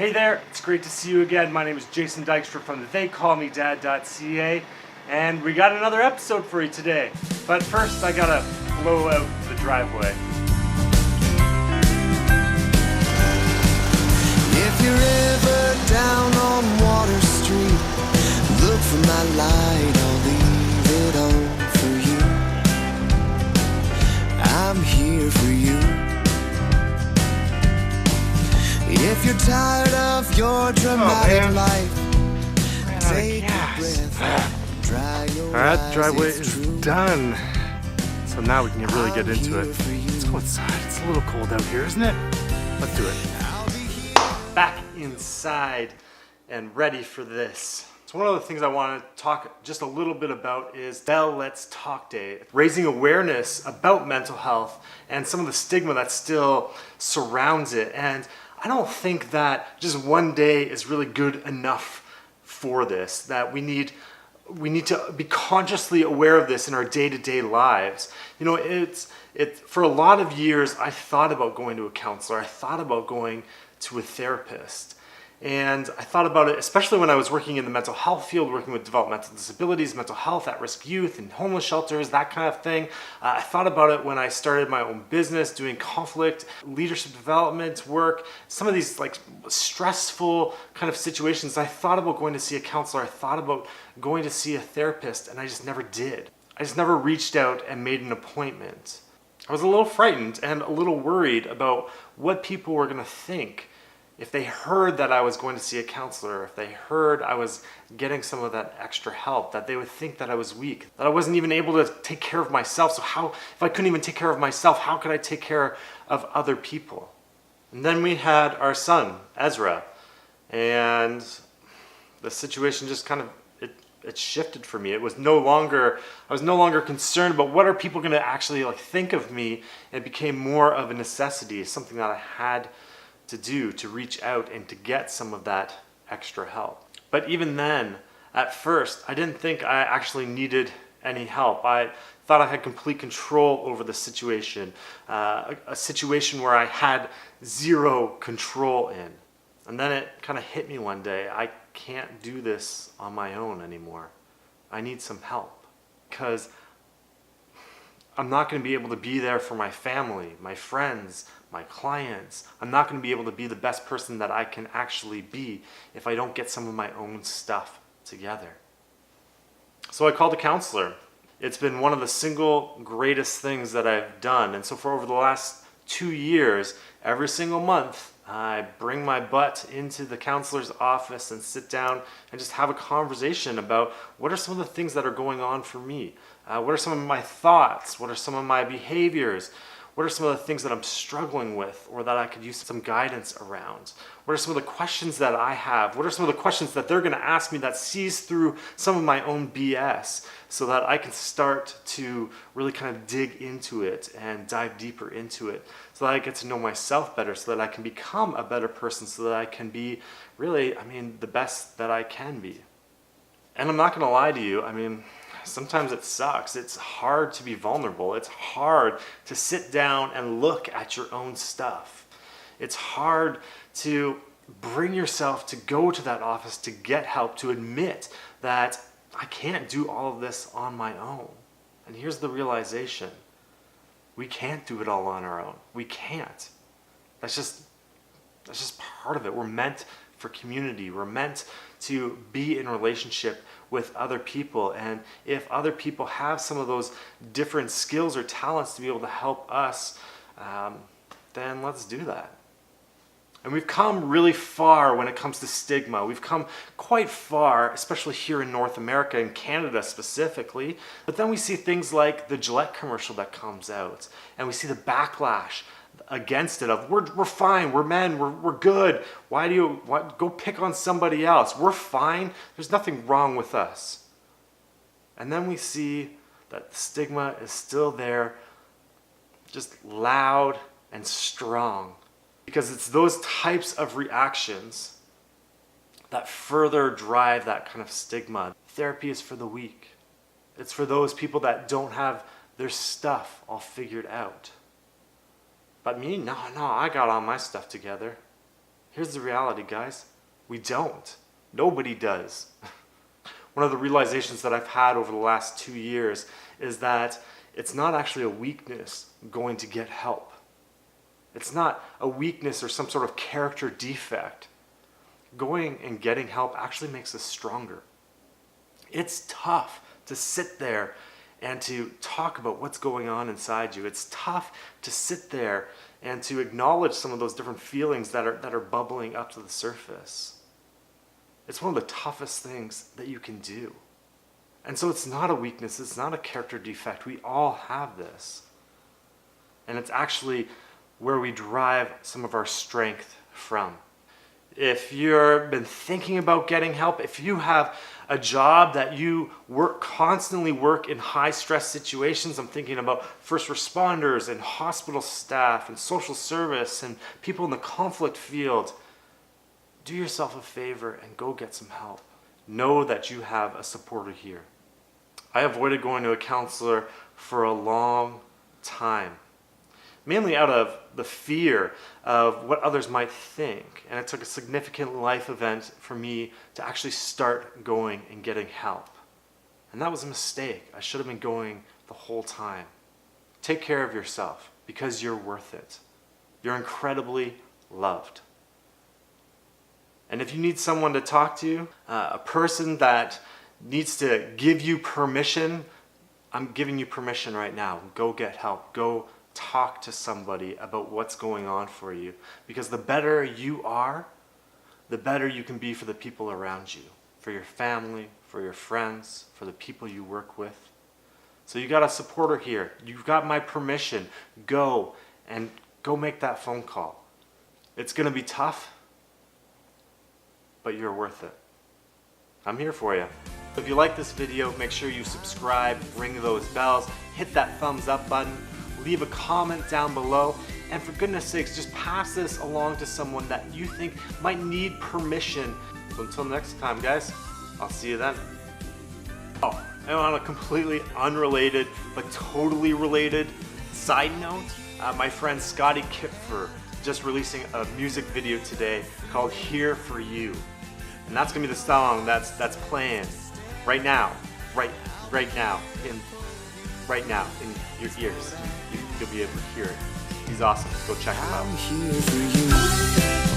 Hey there, it's great to see you again. My name is Jason Dykstra from theycallmedad.ca, and we got another episode for you today. But first, I gotta blow out the driveway. If you're ever down on Water Street, look for my light, I'll leave it on for you. I'm here for you. If you're tired of your dramatic life, take a breath, dry your Alright, eyes, driveway it's is true. done. So now we can really get I'm into it. here for you. Let's go inside. It's a little cold out here, isn't it? Let's do it. I'll be here. Back inside and ready for this. So one of the things I want to talk just a little bit about is Bell Let's Talk Day, raising awareness about mental health and some of the stigma that still surrounds it. And I don't think that just one day is really good enough for this, that we need to be consciously aware of this in our day-to-day lives. You know, for a lot of years, I thought about going to a counselor. I thought about going to a therapist. And I thought about it, especially when I was working in the mental health field, working with developmental disabilities, mental health, at-risk youth, and homeless shelters, that kind of thing. I thought about it when I started my own business, doing conflict, leadership development work, some of these like stressful kind of situations. I thought about going to see a counselor. I thought about going to see a therapist, and I just never did. I just never reached out and made an appointment. I was a little frightened and a little worried about what people were going to think if they heard that I was going to see a counselor, if they heard I was getting some of that extra help, that they would think that I was weak, that I wasn't even able to take care of myself. So if I couldn't even take care of myself, how could I take care of other people? And then we had our son, Ezra, and the situation just kind of, it shifted for me. I was no longer concerned about what are people going to actually think of me. It became more of a necessity, something that I had to do, to reach out and to get some of that extra help. But even then, at first, I didn't think I actually needed any help. I thought I had complete control over the situation, a situation where I had zero control in. And then it kind of hit me one day. I can't do this on my own anymore. I need some help, because I'm not going to be able to be there for my family, my friends, my clients. I'm not going to be able to be the best person that I can actually be if I don't get some of my own stuff together. So I called a counselor. It's been one of the single greatest things that I've done. And so for over the last 2 years, every single month, I bring my butt into the counselor's office and sit down and just have a conversation about what are some of the things that are going on for me. What are some of my thoughts? What are some of my behaviors? What are some of the things that I'm struggling with or that I could use some guidance around? What are some of the questions that I have? What are some of the questions that they're going to ask me that sees through some of my own BS, so that I can start to really kind of dig into it and dive deeper into it, so that I get to know myself better, so that I can become a better person, so that I can be really, the best that I can be. And I'm not going to lie to you, sometimes it sucks. It's hard to be vulnerable. It's hard to sit down and look at your own stuff. It's hard to bring yourself to go to that office to get help, to admit that I can't do all of this on my own. And here's the realization. We can't do it all on our own. We can't. That's just part of it. We're meant for community. We're meant to be in relationship with other people. And if other people have some of those different skills or talents to be able to help us, then let's do that. And we've come really far when it comes to stigma. We've come quite far, especially here in North America and Canada specifically. But then we see things like the Gillette commercial that comes out, and we see the backlash against it of we're fine, we're men, we're good. Why go pick on somebody else? We're fine. There's nothing wrong with us. And then we see that the stigma is still there, just loud and strong. Because it's those types of reactions that further drive that kind of stigma. Therapy is for the weak. It's for those people that don't have their stuff all figured out. But me, no, I got all my stuff together. Here's the reality, guys. We don't. Nobody does. One of the realizations that I've had over the last 2 years is that it's not actually a weakness going to get help. It's not a weakness or some sort of character defect. Going and getting help actually makes us stronger. It's tough to sit there and to talk about what's going on inside you. It's tough to sit there and to acknowledge some of those different feelings that are bubbling up to the surface. It's one of the toughest things that you can do. And so it's not a weakness, it's not a character defect. We all have this. And it's actually where we derive some of our strength from. If you've been thinking about getting help, if you have a job that you constantly work in high stress situations, I'm thinking about first responders and hospital staff and social service and people in the conflict field, do yourself a favor and go get some help. Know that you have a supporter here. I avoided going to a counselor for a long time, mainly out of the fear of what others might think. And it took a significant life event for me to actually start going and getting help. And that was a mistake. I should have been going the whole time. Take care of yourself because you're worth it. You're incredibly loved. And if you need someone to talk to, a person that needs to give you permission, I'm giving you permission right now. Go get help. Go talk to somebody about what's going on for you. Because the better you are, the better you can be for the people around you, for your family, for your friends, for the people you work with. So you got a supporter here. You've got my permission. Go make that phone call. It's going to be tough, but you're worth it. I'm here for you. If you like this video, make sure you subscribe, ring those bells, hit that thumbs up button, leave a comment down below, and for goodness sakes, just pass this along to someone that you think might need permission. So until next time, guys, I'll see you then. Oh, and on a completely unrelated but totally related side note, my friend Scotty Kipfer just releasing a music video today called Here For You. And that's gonna be the song that's playing right now in your ears. You'll be able to hear it. He's awesome. Go check him out. I'm here for you.